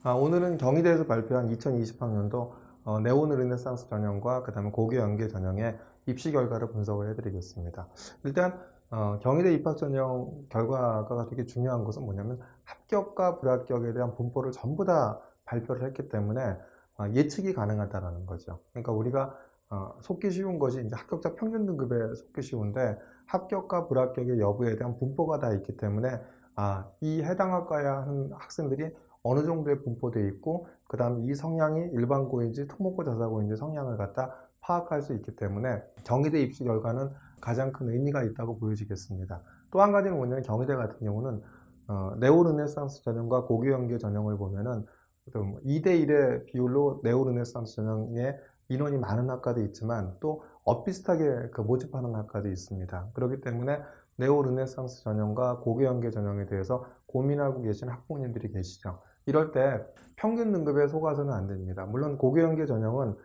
오늘은 경희대에서 발표한 2020학년도 네오르네상스 전형과 그 다음에 고교연계 전형의 입시 결과를 분석을 해드리겠습니다. 일단 경희대 입학 전형 결과가 되게 중요한 것은 뭐냐면 합격과 불합격에 대한 분포를 전부 다 발표를 했기 때문에 예측이 가능하다는 거죠. 그러니까 우리가 속기 쉬운 것이 이제 합격자 평균 등급에 속기 쉬운데 합격과 불합격의 여부에 대한 분포가 다 있기 때문에 이 해당 학과에 하는 학생들이 어느 정도의 분포되어 있고 그 다음 이 성향이 일반고인지 특목고 자사고인지 성향을 갖다 파악할 수 있기 때문에 경희대 입시 결과는 가장 큰 의미가 있다고 보여지겠습니다. 또 한 가지는 뭐냐면 경희대 같은 경우는 네오르네상스 전형과 고교연계 전형을 보면은 2대1의 비율로 네오르네상스 전형에 인원이 많은 학과도 있지만 또 엇비슷하게 모집하는 학과도 있습니다. 그렇기 때문에 네오르네상스 전형과 고교연계 전형에 대해서 고민하고 계신 학부모님들이 계시죠. 이럴 때 평균 등급에 속아서는 안 됩니다. 물론 고교연계 전형은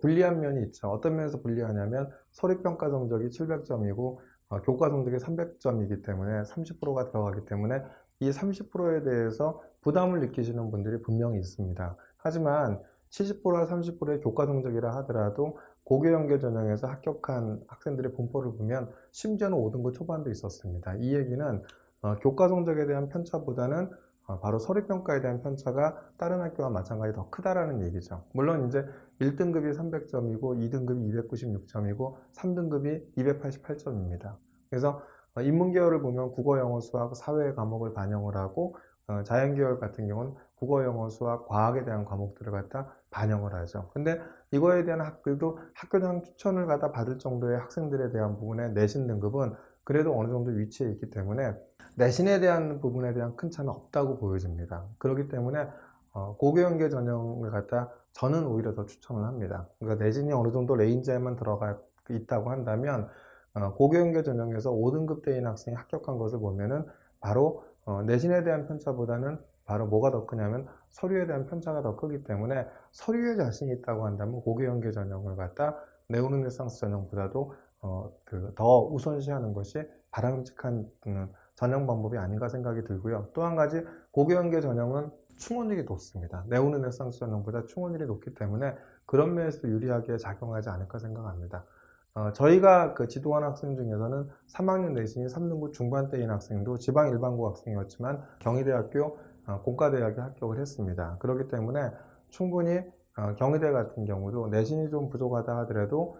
불리한 면이 있죠. 어떤 면에서 불리하냐면 서류평가 성적이 700점이고 교과 성적이 300점이기 때문에 30%가 들어가기 때문에 이 30%에 대해서 부담을 느끼시는 분들이 분명히 있습니다. 하지만 70%와 30%의 교과 성적이라 하더라도 고교연계 전형에서 합격한 학생들의 분포를 보면 심지어는 5등급 초반도 있었습니다. 이 얘기는 교과 성적에 대한 편차보다는 바로 서류평가에 대한 편차가 다른 학교와 마찬가지 더 크다라는 얘기죠. 물론 이제 1등급이 300점이고 2등급이 296점이고 3등급이 288점입니다. 그래서 인문계열을 보면 국어, 영어, 수학, 사회 과목을 반영을 하고 자연계열 같은 경우는 국어, 영어, 수학, 과학에 대한 과목들을 갖다 반영을 하죠. 근데 이거에 대한 학교도 학교장 추천을 갖다 받을 정도의 학생들에 대한 부분의 내신 등급은 그래도 어느 정도 위치해 있기 때문에 내신에 대한 부분에 대한 큰 차는 없다고 보여집니다. 그렇기 때문에 고교연계 전형을 갖다 저는 오히려 더 추천을 합니다. 그러니까 내신이 어느 정도 레인지에만 들어가 있다고 한다면 고교연계 전형에서 5등급대인 학생이 합격한 것을 보면은 바로 내신에 대한 편차보다는 바로 뭐가 더 크냐면 서류에 대한 편차가 더 크기 때문에 서류에 자신이 있다고 한다면 고교연계 전형을 갖다 네오르네상스 전형보다도 더 우선시하는 것이 바람직한 전형 방법이 아닌가 생각이 들고요. 또 한 가지 고교연계 전형은 충원율이 높습니다. 네오르네상스 전형보다 충원율이 높기 때문에 그런 면에서 유리하게 작용하지 않을까 생각합니다. 저희가 지도한 학생 중에서는 3학년 내신이 3등급 중반대인 학생도 지방 일반고 학생이었지만 경희대학교 공과대학에 합격을 했습니다. 그렇기 때문에 충분히 경희대 같은 경우도 내신이 좀 부족하다 하더라도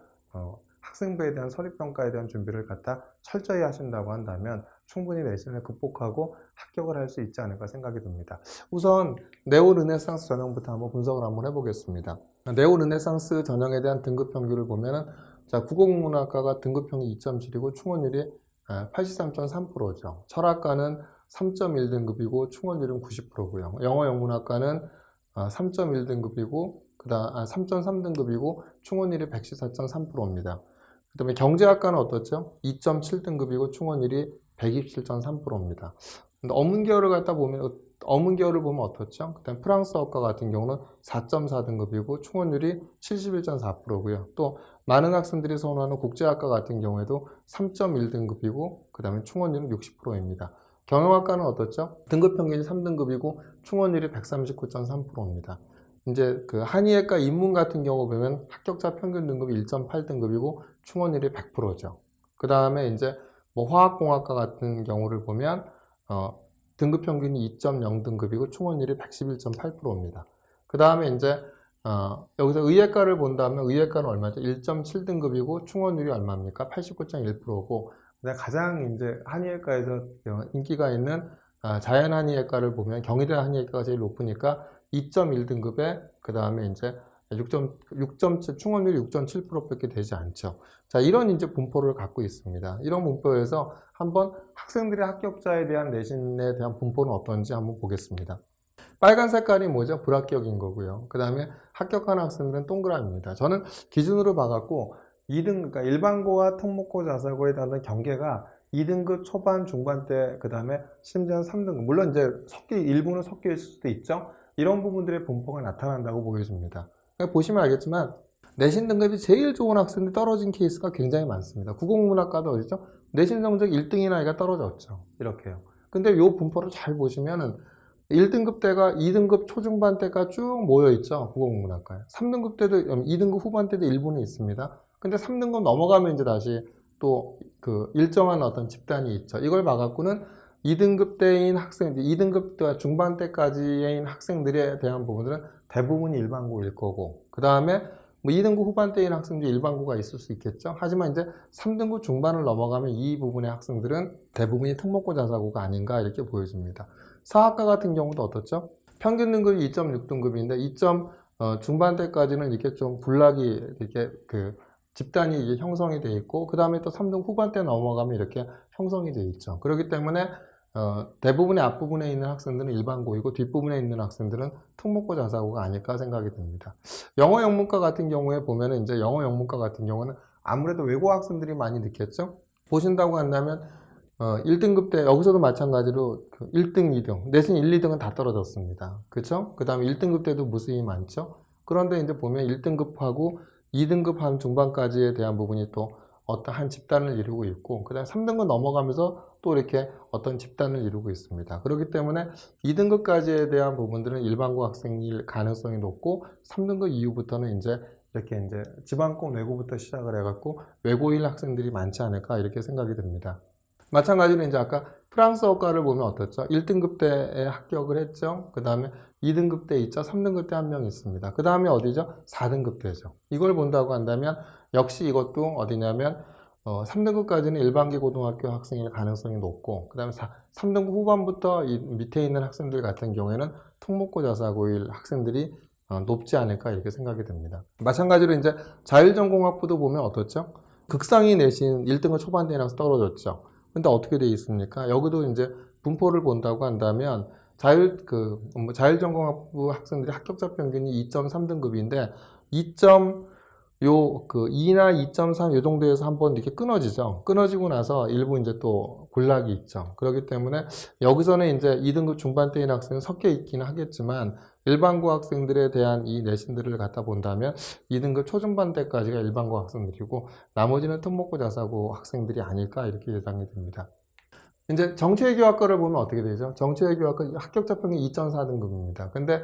학생부에 대한 서류평가에 대한 준비를 갖다 철저히 하신다고 한다면 충분히 내신을 극복하고 합격을 할 수 있지 않을까 생각이 듭니다. 우선 네오르네상스 전형부터 한번 분석을 한번 해보겠습니다. 네오르네상스 전형에 대한 등급 평균을 보면은 국어국문학과가 등급 평균 2.7이고 충원율이 83.3%죠. 철학과는 3.1등급이고 충원율은 90%고요. 영어영문학과는 3.1등급이고 3.3등급이고 충원율이 114.3%입니다. 그 다음에 경제학과는 어떻죠? 2.7등급이고 충원율이 127.3%입니다. 근데 어문계열을 보면 어떻죠? 그다음 프랑스어과 같은 경우는 4.4등급이고 충원율이 71.4%고요. 또 많은 학생들이 선호하는 국제학과 같은 경우에도 3.1등급이고 그다음에 충원율은 60%입니다. 경영학과는 어떻죠? 등급 평균이 3등급이고 충원율이 139.3%입니다. 이제 한의학과 인문 같은 경우 보면 합격자 평균 등급이 1.8등급이고 충원율이 100%죠. 그 다음에 이제 화학공학과 같은 경우를 보면 등급 평균이 2.0등급이고 충원율이 111.8%입니다. 그 다음에 이제 여기서 의예과를 본다면 의예과는 얼마죠? 1.7등급이고 충원율이 얼마입니까? 89.1%고 가장 이제 한의예과에서 인기가 있는 자연한의예과를 보면 경희대 한의예과가 제일 높으니까 2.1등급에 그 다음에 이제 6.7 충원율이 6.7%밖에 되지 않죠. 자, 이런 이제 분포를 갖고 있습니다. 이런 분포에서 한번 학생들의 합격자에 대한 내신에 대한 분포는 어떤지 한번 보겠습니다. 빨간 색깔이 뭐죠? 불합격인 거고요. 그 다음에 합격한 학생들은 동그라미입니다. 저는 기준으로 봐갖고 2등, 그러니까 일반고와 특목고 자사고에 대한 경계가 2등급 초반 중반대, 그 다음에 심지어 3등급. 물론 이제 일부는 섞여 있을 수도 있죠. 이런 부분들의 분포가 나타난다고 보여집니다. 보시면 알겠지만 내신 등급이 제일 좋은 학생들이 떨어진 케이스가 굉장히 많습니다. 국어국문학과도 어디죠? 내신 성적 1등인 아이가 떨어졌죠. 이렇게요. 근데 이 분포를 잘 보시면은 1등급 때가 2등급 초중반 때가 쭉 모여있죠. 국어국문학과에. 3등급 때도 2등급 후반 때도 일부는 있습니다. 근데 3등급 넘어가면 이제 다시 또 그 일정한 어떤 집단이 있죠. 이걸 봐갖고는 2등급 때인 학생, 2등급 때와 중반 때까지인 학생들에 대한 부분들은 대부분이 일반고일 거고, 그 다음에 뭐 2등급 후반 때인 학생들이 일반고가 있을 수 있겠죠. 하지만 이제 3등급 중반을 넘어가면 이 부분의 학생들은 대부분이 특목고 자사고가 아닌가 이렇게 보여집니다. 사학과 같은 경우도 어떻죠? 평균 등급이 2.6등급인데 2점 중반 때까지는 이렇게 좀 군락이 이렇게 그 집단이 이게 형성이 돼 있고, 그 다음에 또 3등 후반 때 넘어가면 이렇게 형성이 돼 있죠. 그렇기 때문에 대부분의 앞부분에 있는 학생들은 일반고이고 뒷부분에 있는 학생들은 특목고 자사고가 아닐까 생각이 듭니다. 영어 영문과 같은 경우에 보면은 이제 영어 영문과 같은 경우는 아무래도 외고 학생들이 많이 늦겠죠. 보신다고 한다면 1등급 때 여기서도 마찬가지로 1등, 2등, 내신 1, 2등은 다 떨어졌습니다. 그렇죠? 그 다음에 1등급 때도 무수히 많죠. 그런데 이제 보면 1등급하고 2등급 한 중반까지에 대한 부분이 또 어떤 한 집단을 이루고 있고, 그 다음에 3등급 넘어가면서 또 이렇게 어떤 집단을 이루고 있습니다. 그렇기 때문에 2등급까지에 대한 부분들은 일반고 학생일 가능성이 높고, 3등급 이후부터는 이제 이렇게 이제 지방권 외고부터 시작을 해갖고 외고일 학생들이 많지 않을까 이렇게 생각이 듭니다. 마찬가지로 이제 아까 프랑스어과를 보면 어떻죠? 1등급 때에 합격을 했죠. 그 다음에 2등급 때 있죠. 3등급 때 한 명 있습니다. 그 다음에 어디죠? 4등급 때죠. 이걸 본다고 한다면 역시 이것도 어디냐면 3등급까지는 일반계 고등학교 학생일 가능성이 높고, 그 다음에 3등급 후반부터 이 밑에 있는 학생들 같은 경우에는 특목고 자사고일 학생들이 높지 않을까 이렇게 생각이 듭니다. 마찬가지로 이제 자율전공학부도 보면 어떻죠? 극상위 내신 1등급 초반대랑 떨어졌죠. 근데 어떻게 되어 있습니까? 여기도 이제 분포를 본다고 한다면 자율전공학부 학생들이 합격자 평균이 2.3등급인데 2나 2.3 요 정도에서 한번 이렇게 끊어지죠. 끊어지고 나서 일부 이제 또 군락이 있죠. 그렇기 때문에 여기서는 이제 2등급 중반대인 학생은 섞여 있기는 하겠지만 일반고 학생들에 대한 이 내신들을 갖다 본다면 2등급 초중반 때까지가 일반고 학생들이고 나머지는 특목고 자사고 학생들이 아닐까 이렇게 예상이 됩니다. 이제 정치외교학과를 보면 어떻게 되죠? 정치외교학과 합격자 평균 2.4등급입니다. 근데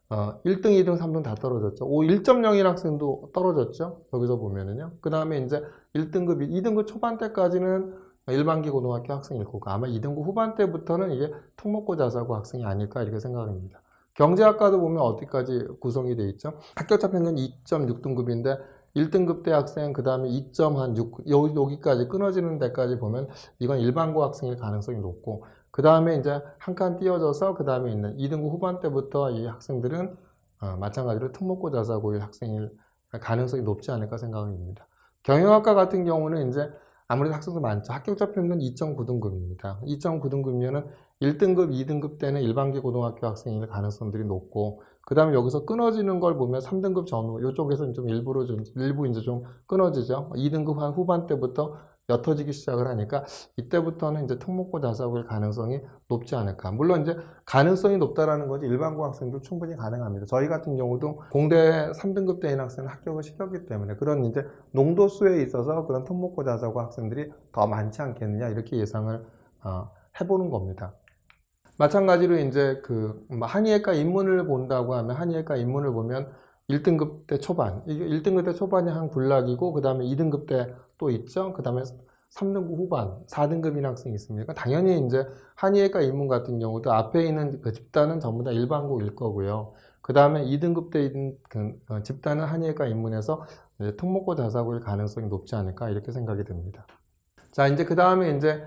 1등, 2등, 3등 다 떨어졌죠. 1.0인 학생도 떨어졌죠. 여기서 보면은요. 그 다음에 이제 1등급, 2등급 초반 때까지는 일반기 고등학교 학생일 거고, 아마 2등급 후반 때부터는 이게 특목고 자사고 학생이 아닐까 이렇게 생각합니다. 경제학과도 보면 어디까지 구성이 되어 있죠? 합격자 평균 2.6등급인데 1등급 대 학생, 그 다음에 2.6, 여기까지 끊어지는 데까지 보면 이건 일반고 학생일 가능성이 높고, 그 다음에 이제 한 칸 띄어져서 그 다음에 있는 2등급 후반 때부터 이 학생들은 마찬가지로 특목고 자사고일 학생일 가능성이 높지 않을까 생각합니다. 경영학과 같은 경우는 이제 아무래도 학생도 많죠. 합격자 평균 2.9등급입니다. 2.9등급이면은 1등급, 2등급 때는 일반계 고등학교 학생일 가능성들이 높고, 그 다음에 여기서 끊어지는 걸 보면 3등급 전후, 이쪽에서는 좀 일부 이제 좀 끊어지죠. 2등급 한 후반 때부터 옅어지기 시작을 하니까 이때부터는 이제 특목고 자사고일 가능성이 높지 않을까. 물론 이제 가능성이 높다라는 거지 일반고 학생도 충분히 가능합니다. 저희 같은 경우도 공대 3등급 대인 학생을 합격을 시켰기 때문에 그런 이제 농도수에 있어서 그런 특목고 자사고 학생들이 더 많지 않겠느냐 이렇게 예상을 해보는 겁니다. 마찬가지로 이제 한의학과 입문을 본다고 하면 한의학과 입문을 보면 1등급 때 초반, 이게 1등급 때 초반이 한 군락이고, 그 다음에 2등급 때 또 있죠. 그 다음에 3등급 후반, 4등급인 학생이 있습니다. 당연히 이제 한의학과 입문 같은 경우도 앞에 있는 그 집단은 전부 다 일반고일 거고요. 그 다음에 2등급 때 있는 집단은 한의학과 입문해서 이제 특목고 자사고일 가능성이 높지 않을까 이렇게 생각이 듭니다. 자, 이제 그 다음에 이제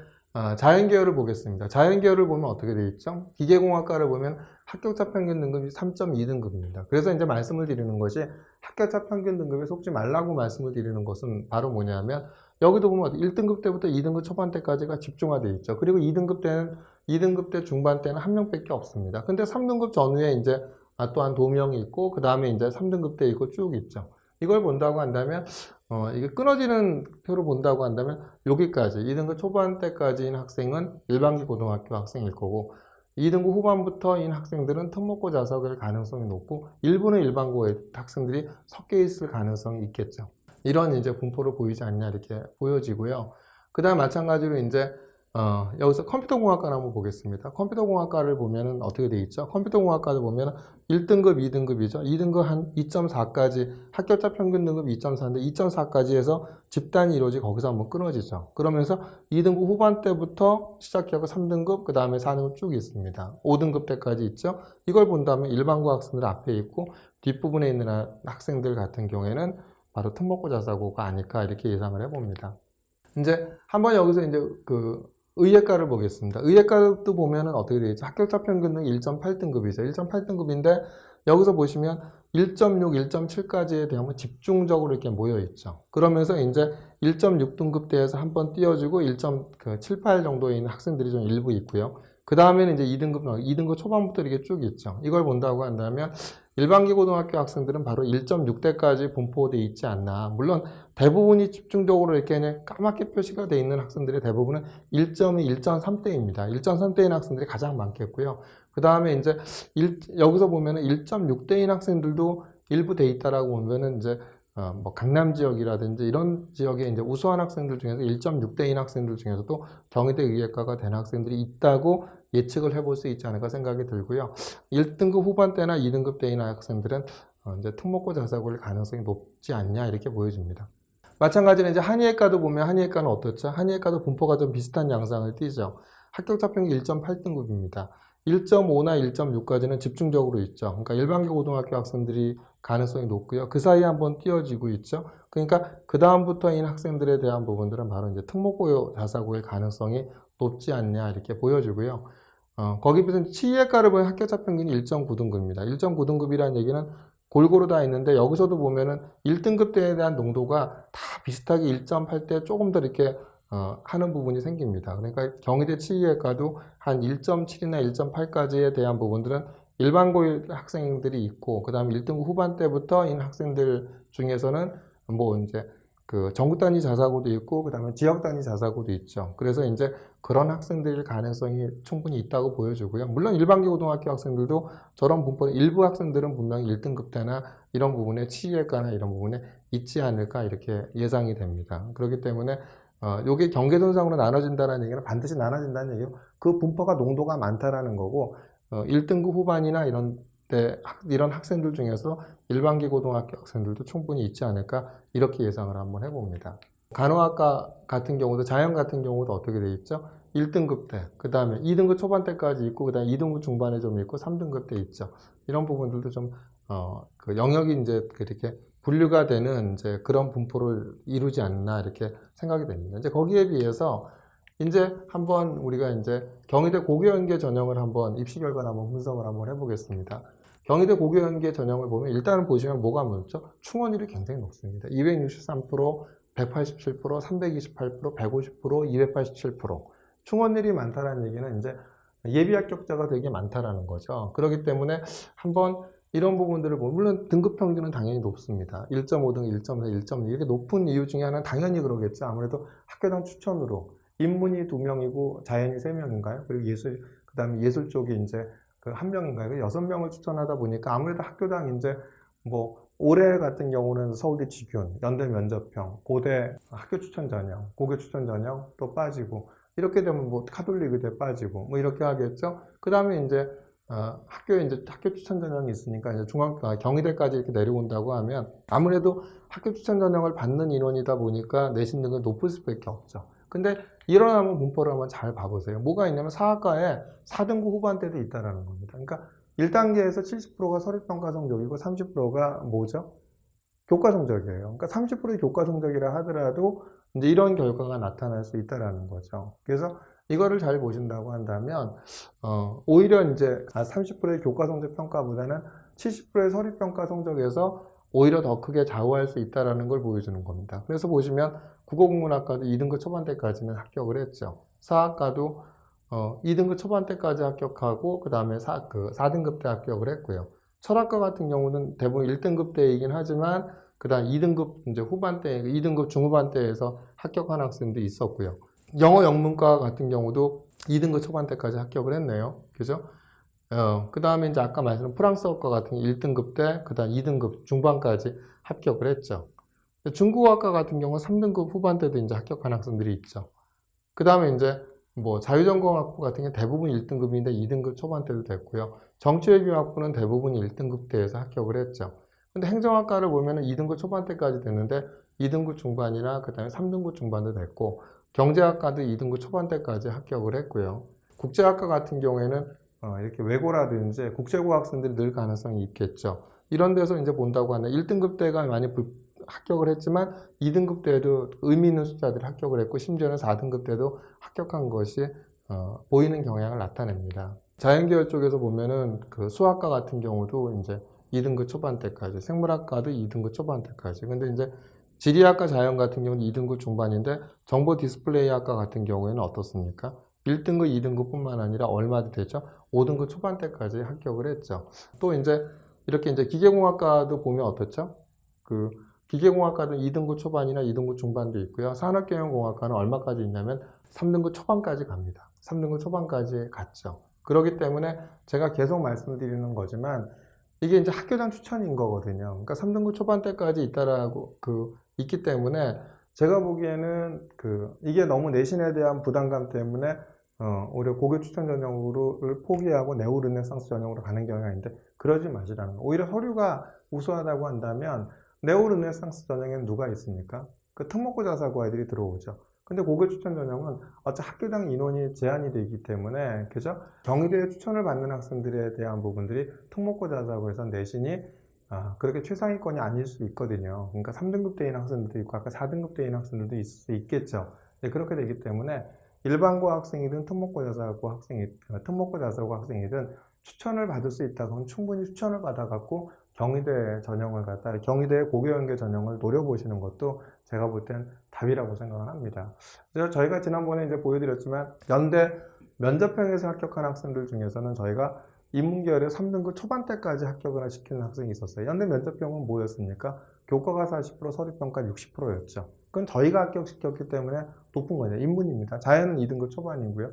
자연계열을 보겠습니다. 자연계열을 보면 어떻게 되어 있죠? 기계공학과를 보면 합격자 평균 등급이 3.2등급입니다. 그래서 이제 말씀을 드리는 것이 합격자 평균 등급에 속지 말라고 말씀을 드리는 것은 바로 뭐냐면 여기도 보면 1등급 때부터 2등급 초반 때까지가 집중화되어 있죠. 그리고 2등급 때 중반 때는 한 명밖에 없습니다. 근데 3등급 전후에 이제 또한 2명이 있고, 그 다음에 이제 3등급 때 있고 쭉 있죠. 이걸 본다고 한다면 이게 끊어지는 표로 본다고 한다면 여기까지 2등급 초반 때까지인 학생은 일반기 고등학교 학생일 거고, 2등급 후반부터인 학생들은 특목고 자사고일 가능성이 높고 일부는 일반고의 학생들이 섞여 있을 가능성이 있겠죠. 이런 이제 분포를 보이지 않냐 이렇게 보여지고요. 그 다음 마찬가지로 이제 여기서 컴퓨터공학과를 한번 보겠습니다. 컴퓨터공학과를 보면은 어떻게 돼 있죠? 컴퓨터공학과를 보면은 1등급, 2등급이죠. 2등급 한 2.4까지, 합격자 평균 등급 2.4인데 2.4까지 해서 집단이 이루어지고 거기서 한번 끊어지죠. 그러면서 2등급 후반대부터 시작해서 3등급, 그 다음에 4등급 쭉 있습니다. 5등급 때까지 있죠. 이걸 본다면 일반고 학생들 앞에 있고 뒷부분에 있는 학생들 같은 경우에는 바로 특목고 자사고가 아닐까 이렇게 예상을 해봅니다. 이제 한번 여기서 이제 의예과를 보겠습니다. 의예과도 보면은 어떻게 되죠? 합격자 평균은 1.8등급이죠. 1.8등급인데 여기서 보시면 1.6, 1.7까지에 대한 집중적으로 이렇게 모여 있죠. 그러면서 이제 1.6등급대에서 한번 띄워주고 1.78 정도에 있는 학생들이 좀 일부 있고요. 그 다음에는 이제 2등급 초반부터 이렇게 쭉 있죠. 이걸 본다고 한다면 일반기 고등학교 학생들은 바로 1.6대까지 분포되어 있지 않나. 물론 대부분이 집중적으로 이렇게 그냥 까맣게 표시가 되어 있는 학생들의 대부분은 1.2, 1.3대입니다. 1.3대인 학생들이 가장 많겠고요. 그 다음에 이제 여기서 보면은 1.6대인 학생들도 일부 돼 있다라고 보면은 이제 뭐 강남 지역이라든지 이런 지역에 이제 우수한 학생들 중에서 1.6대인 학생들 중에서도 경희대 의예과가 된 학생들이 있다고 예측을 해볼 수 있지 않을까 생각이 들고요. 1등급 후반대나 2등급 대인 학생들은 이제 특목고 자사고일 가능성이 높지 않냐 이렇게 보여집니다. 마찬가지로 이제 한의예과도 보면 한의예과는 어떻죠? 한의예과도 분포가 좀 비슷한 양상을 띠죠. 합격자 평균 1.8등급입니다. 1.5나 1.6까지는 집중적으로 있죠. 그러니까 일반계 고등학교 학생들이 가능성이 높고요. 그 사이에 한번 띄어지고 있죠. 그러니까 그 다음부터인 학생들에 대한 부분들은 바로 이제 특목고 자사고의 가능성이 높지 않냐 이렇게 보여지고요. 거기 비해서 치의예과를 보면 합격자 평균이 1.9등급입니다. 1.9등급이라는 얘기는 골고루 다 있는데 여기서도 보면은 1등급 대에 대한 농도가 다 비슷하게 1.8대 조금 더 이렇게 하는 부분이 생깁니다. 그러니까 경희대 치의예과도 한 1.7이나 1.8까지에 대한 부분들은 일반고 학생들이 있고, 그 다음에 1등급 후반대부터인 학생들 중에서는 뭐 이제 전국 단위 자사고도 있고, 그 다음에 지역 단위 자사고도 있죠. 그래서 이제 그런 학생들일 가능성이 충분히 있다고 보여주고요. 물론 일반계 고등학교 학생들도 저런 분포는 일부 학생들은 분명히 1등급 대나 이런 부분에 치의예과나 이런 부분에 있지 않을까 이렇게 예상이 됩니다. 그렇기 때문에 요게 경계선상으로 나눠진다는 얘기는 반드시 나눠진다는 얘기고 그 분포가 농도가 많다라는 거고 1등급 후반이나 이런 학생들 중에서 일반기 고등학교 학생들도 충분히 있지 않을까 이렇게 예상을 한번 해봅니다. 간호학과 같은 경우도 자연 같은 경우도 어떻게 되어 있죠? 1등급 대, 그 다음에 2등급 초반대까지 있고 그 다음에 2등급 중반에 좀 있고 3등급 대 있죠. 이런 부분들도 좀 그 영역이 이제 이렇게 분류가 되는 이제 그런 분포를 이루지 않나 이렇게 생각이 됩니다. 이제 거기에 비해서 이제 한번 우리가 이제 경희대 고교연계 전형을 한번 입시 결과를 한번 분석을 한번 해보겠습니다. 경희대 고교연계 전형을 보면 일단은 보시면 뭐가 많죠? 충원율이 굉장히 높습니다. 263%, 187%, 328%, 150%, 287%. 충원율이 많다는 얘기는 이제 예비 합격자가 되게 많다라는 거죠. 그렇기 때문에 한번 이런 부분들을 보면 물론 등급 평균은 당연히 높습니다. 1.5등, 1.4, 1.2 이렇게 높은 이유 중에 하나는 당연히 그러겠죠. 아무래도 학교당 추천으로 인문이 2명이고 자연이 3명인가요? 그리고 그 다음에 예술 쪽이 이제 1명인가요? 6명을 추천하다 보니까 아무래도 학교당 이제 뭐 올해 같은 경우는 서울대 직윤, 연대 면접형, 고대 학교 추천 전형, 고교 추천 전형 또 빠지고 이렇게 되면 뭐 카톨릭의대 빠지고 뭐 이렇게 하겠죠. 그 다음에 이제 학교 추천 전형이 있으니까 이제 경희대까지 이렇게 내려온다고 하면 아무래도 학교 추천 전형을 받는 인원이다 보니까 내신 등급이 높을 수밖에 없죠. 근데 일어나면 분포를 한번 잘 봐보세요. 뭐가 있냐면 사학과에 4등급 후반대도 있다라는 겁니다. 그러니까 1단계에서 70%가 서류평가 성적이고 30%가 뭐죠? 교과 성적이에요. 그러니까 30%의 교과 성적이라 하더라도 이제 이런 결과가 나타날 수 있다라는 거죠. 그래서 이거를 잘 보신다고 한다면 오히려 이제 30%의 교과 성적 평가보다는 70%의 서류 평가 성적에서 오히려 더 크게 좌우할 수 있다는 걸 보여주는 겁니다. 그래서 보시면 국어국문학과도 2등급 초반대까지는 합격을 했죠. 사학과도 2등급 초반대까지 합격하고 그 다음에 4등급 때 합격을 했고요. 철학과 같은 경우는 대부분 1등급 대이긴 하지만 그 다음 2등급 이제 후반대, 2등급 중후반대에서 합격한 학생도 있었고요. 영어 영문과 같은 경우도 2등급 초반대까지 합격을 했네요. 그죠? 그 다음에 이제 아까 말씀드린 프랑스어과 같은 1등급 때, 그 다음 2등급 중반까지 합격을 했죠. 중국어학과 같은 경우는 3등급 후반대도 이제 합격한 학생들이 있죠. 그 다음에 이제 뭐 자유전공학부 같은 게 대부분 1등급인데 2등급 초반대도 됐고요. 정치외교학부는 대부분 1등급대에서 합격을 했죠. 근데 행정학과를 보면은 2등급 초반대까지 됐는데 2등급 중반이나 그다음에 3등급 중반도 됐고, 경제학과도 2등급 초반대까지 합격을 했고요. 국제학과 같은 경우에는 이렇게 외고라든지 국제고 학생들이 늘 가능성이 있겠죠. 이런 데서 이제 본다고 하면 1등급 대가 많이 합격을 했지만 2등급 때도 의미 있는 숫자들이 합격을 했고, 심지어는 4등급 때도 합격한 것이 보이는 경향을 나타냅니다. 자연계열 쪽에서 보면은 그 수학과 같은 경우도 이제 2등급 초반대까지, 생물학과도 2등급 초반대까지. 근데 이제 지리학과 자연 같은 경우는 2등급 중반인데, 정보 디스플레이학과 같은 경우에는 어떻습니까? 1등급, 2등급뿐만 아니라 얼마도 되죠? 5등급 초반대까지 합격을 했죠. 또 이제 이렇게 이제 기계공학과도 보면 어떻죠? 그 기계공학과는 2등급 초반이나 2등급 중반도 있고요. 산업경영공학과는 얼마까지 있냐면 3등급 초반까지 갑니다. 3등급 초반까지 갔죠. 그렇기 때문에 제가 계속 말씀드리는 거지만 이게 이제 학교장 추천인 거거든요. 그러니까 3등급 초반대까지 있다라고 있기 때문에 제가 보기에는 이게 너무 내신에 대한 부담감 때문에 오히려 고교 추천 전형을 포기하고 네오 르네상스 전형으로 가는 경우가 있는데, 그러지 마시라는 거. 오히려 서류가 우수하다고 한다면 네오 르네상스 전형에는 누가 있습니까? 그 특목고 자사고 아이들이 들어오죠. 근데 고교 추천 전형은 어차피 학교당 인원이 제한이 되기 때문에, 그죠? 경희대에 추천을 받는 학생들에 대한 부분들이 특목고 자사고에서 내신이 그렇게 최상위권이 아닐 수 있거든요. 그러니까 3등급대인 학생들도 있고 아까 4등급대인 학생들도 있을 수 있겠죠. 네, 그렇게 되기 때문에 일반고 학생이든 특목고 자사고 학생이든 추천을 받을 수 있다면 충분히 추천을 받아갖고 경희대 전형을 경희대 고교연계 전형을 노려보시는 것도 제가 볼 땐 답이라고 생각을 합니다. 그래서 저희가 지난번에 이제 보여드렸지만 연대 면접형에서 합격한 학생들 중에서는 저희가 인문계열에 3등급 초반대까지 합격을 시키는 학생이 있었어요. 연대 면접형은 뭐였습니까? 교과가 40%, 서류평가 60%였죠. 그건 저희가 합격시켰기 때문에 높은 거죠. 인문입니다. 자연은 2등급 초반이고요.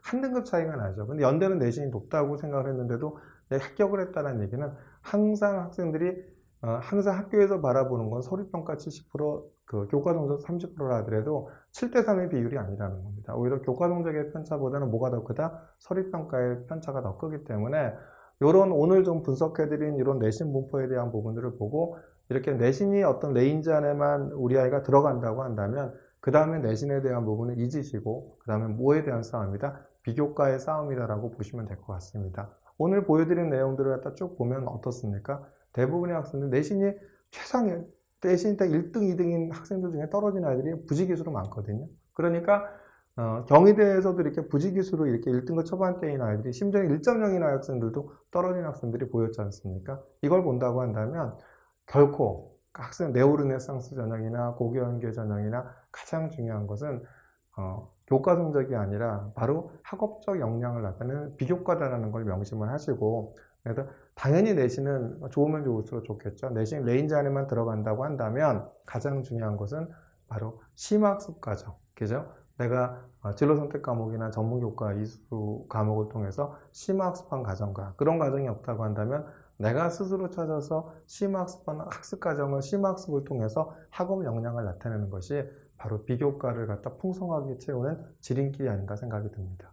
한 등급 차이가 나죠. 근데 연대는 내신이 높다고 생각을 했는데도 합격을 했다는 얘기는 항상 학생들이 항상 학교에서 바라보는 건 서류평가 70%, 교과 성적 30%라 하더라도 7대3의 비율이 아니라는 겁니다. 오히려 교과 성적의 편차보다는 뭐가 더 크다? 서류평가의 편차가 더 크기 때문에 이런 오늘 좀 분석해드린 이런 내신 분포에 대한 부분들을 보고 이렇게 내신이 어떤 레인지 안에만 우리 아이가 들어간다고 한다면 그 다음에 내신에 대한 부분을 잊으시고 그 다음에 뭐에 대한 싸움이다? 비교과의 싸움이다라고 보시면 될 것 같습니다. 오늘 보여드린 내용들을 갖다 쭉 보면 어떻습니까? 대부분의 학생들 내신이 최상위, 내신 때 1등, 2등인 학생들 중에 떨어진 아이들이 부지기수로 많거든요. 그러니까 경희대에서도 이렇게 부지기수로 이렇게 1등급 초반대인 아이들이 심지어 1.0인 학생들도 떨어진 학생들이 보였지 않습니까? 이걸 본다고 한다면 결코 학생 네오 르네상스 전형이나 고교연계 전형이나 가장 중요한 것은 교과 성적이 아니라 바로 학업적 역량을 나타내는 비교과다라는 걸 명심을 하시고, 그래서 당연히 내신은 좋으면 좋을수록 좋겠죠. 내신 레인지 안에만 들어간다고 한다면 가장 중요한 것은 바로 심화학습 과정, 그죠? 내가 진로 선택 과목이나 전문 교과 이수 과목을 통해서 심화학습한 과정과 그런 과정이 없다고 한다면 내가 스스로 찾아서 심화학습한 학습 과정을 심화학습을 통해서 학업 역량을 나타내는 것이 바로 비교과를 갖다 풍성하게 채우는 지름길이 아닌가 생각이 듭니다.